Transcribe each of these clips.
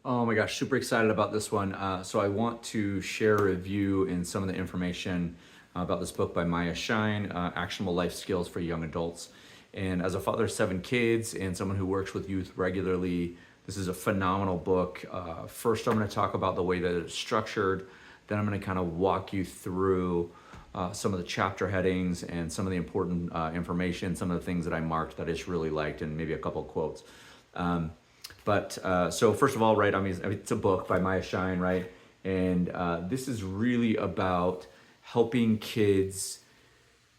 Oh my gosh, super excited about this one. So I want to share a review and some of the information about this book by Maya Shine, Actionable Life Skills for Young Adults. And as a father of 7 kids and someone who works with youth regularly, this is a phenomenal book. First, I'm going to talk about the way that it's structured. Then I'm going to kind of walk you through some of the chapter headings and some of the important information, some of the things that I marked that I just really liked, and maybe a couple of quotes. So first of all, right, I mean, it's a book by Maya Shine, right? And this is really about helping kids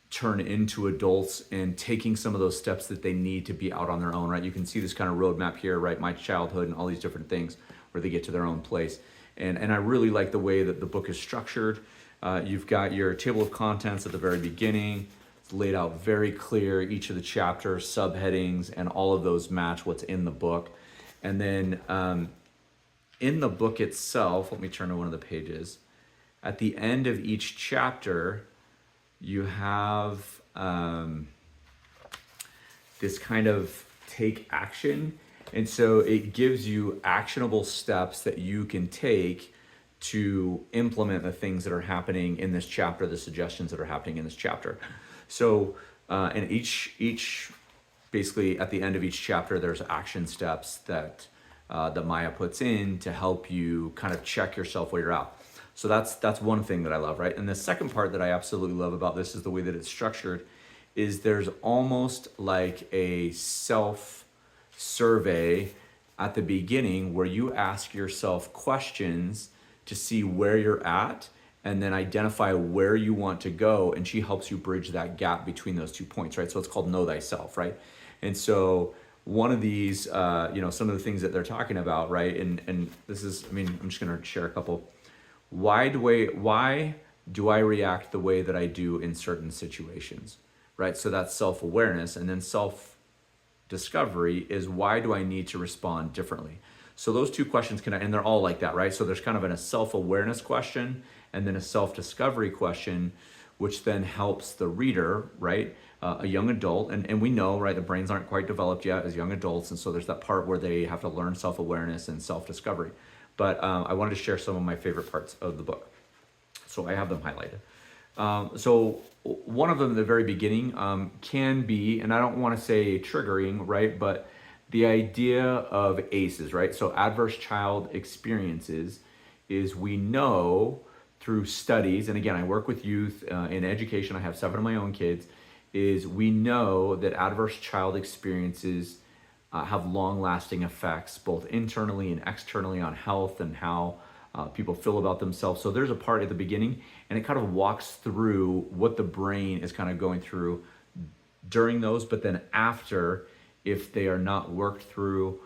turn into adults and taking some of those steps that they need to be out on their own, right? You can see this kind of roadmap here, right? My childhood and all these different things where they get to their own place. And I really like the way that the book is structured. You've got your table of contents at the very beginning. It's laid out very clear, each of the chapters, subheadings, and all of those match what's in the book. And then in the book itself, let me turn to one of the pages. At the end of each chapter, you have this kind of take action. And so it gives you actionable steps that you can take to implement the things that are happening in this chapter, the suggestions that are happening in this chapter. So, and each basically at the end of each chapter, there's action steps that Maya puts in to help you kind of check yourself where you're at. So that's one thing that I love, right? And the second part that I absolutely love about this is the way that it's structured. Is there's almost like a self-survey at the beginning where you ask yourself questions to see where you're at and then identify where you want to go, and she helps you bridge that gap between those 2 points, right? So it's called Know Thyself, right? And so one of these, some of the things that they're talking about, right? And this is, I mean, I'm just gonna share a couple. Why do I react the way that I do in certain situations, right? So that's self-awareness. And then self-discovery is, why do I need to respond differently? So those 2 questions and they're all like that, right? So there's kind of a self-awareness question and then a self-discovery question, which then helps the reader, right? A young adult, and we know, right, the brains aren't quite developed yet as young adults, and so there's that part where they have to learn self-awareness and self-discovery. But I wanted to share some of my favorite parts of the book. So I have them highlighted. So one of them at the very beginning can be, and I don't want to say triggering, right, but the idea of ACEs, right? So adverse child experiences is, we know through studies, and again, I work with youth in education, I have 7 of my own kids, is we know that adverse child experiences have long-lasting effects, both internally and externally, on health and how people feel about themselves. So there's a part at the beginning, and it kind of walks through what the brain is kind of going through during those, but then after, if they are not worked through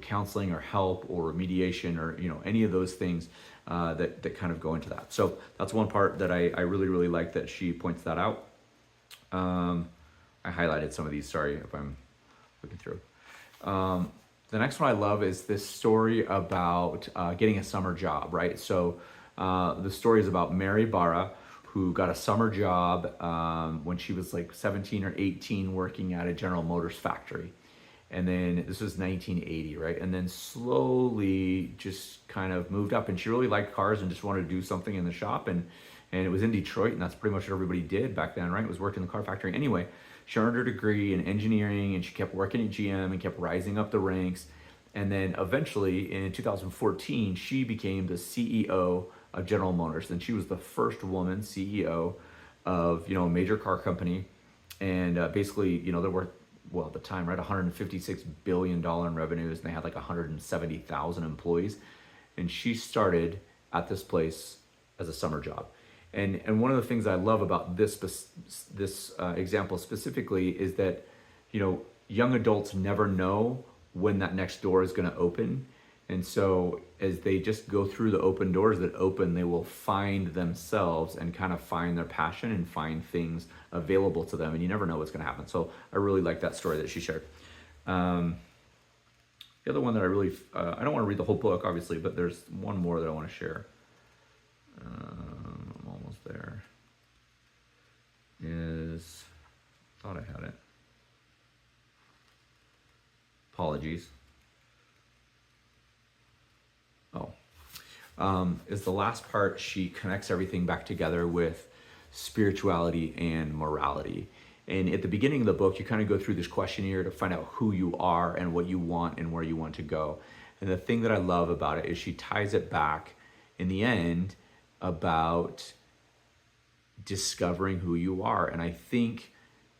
counseling or help or remediation or any of those things that kind of go into that. So that's one part that I really, really like that she points that out. I highlighted some of these, sorry if I'm looking through. The next one I love is this story about getting a summer job, right? So the story is about Mary Barra, who got a summer job when she was like 17 or 18 working at a General Motors factory. And then this was 1980, right? And then slowly just kind of moved up, and she really liked cars and just wanted to do something in the shop. And it was in Detroit, and that's pretty much what everybody did back then, right? It was working in the car factory. Anyway, she earned her degree in engineering, and she kept working at GM and kept rising up the ranks. And then eventually in 2014, she became the CEO of General Motors. And she was the first woman CEO of, a major car company. And basically, there were, well, at the time, right, $156 billion in revenues, and they had like 170,000 employees. And she started at this place as a summer job. And one of the things I love about this example specifically is that, young adults never know when that next door is going to open. And so as they just go through the open doors that open, they will find themselves and kind of find their passion and find things available to them. And you never know what's going to happen. So I really like that story that she shared. The other one that I really, I don't want to read the whole book, obviously, but there's one more that I want to share. I'm almost there. Thought I had it. Apologies. is the last part. She connects everything back together with spirituality and morality. And at the beginning of the book, you kind of go through this questionnaire to find out who you are and what you want and where you want to go. And the thing that I love about it is she ties it back in the end about discovering who you are. And I think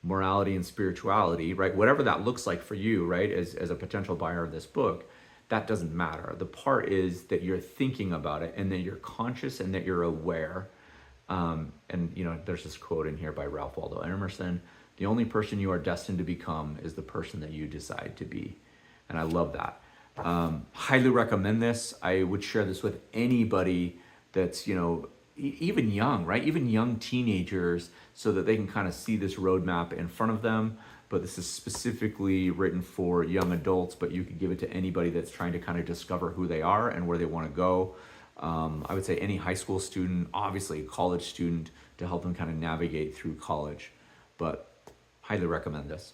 morality and spirituality, right, whatever that looks like for you, right, as a potential buyer of this book, that doesn't matter. The part is that you're thinking about it and that you're conscious and that you're aware. And you know, there's this quote in here by Ralph Waldo Emerson: "The only person you are destined to become is the person that you decide to be." And I love that. Highly recommend this. I would share this with anybody that's, you know, even young, right? Even young teenagers, so that they can kind of see this roadmap in front of them. But this is specifically written for young adults, but you could give it to anybody that's trying to kind of discover who they are and where they want to go. I would say any high school student, obviously a college student, to help them kind of navigate through college. But highly recommend this.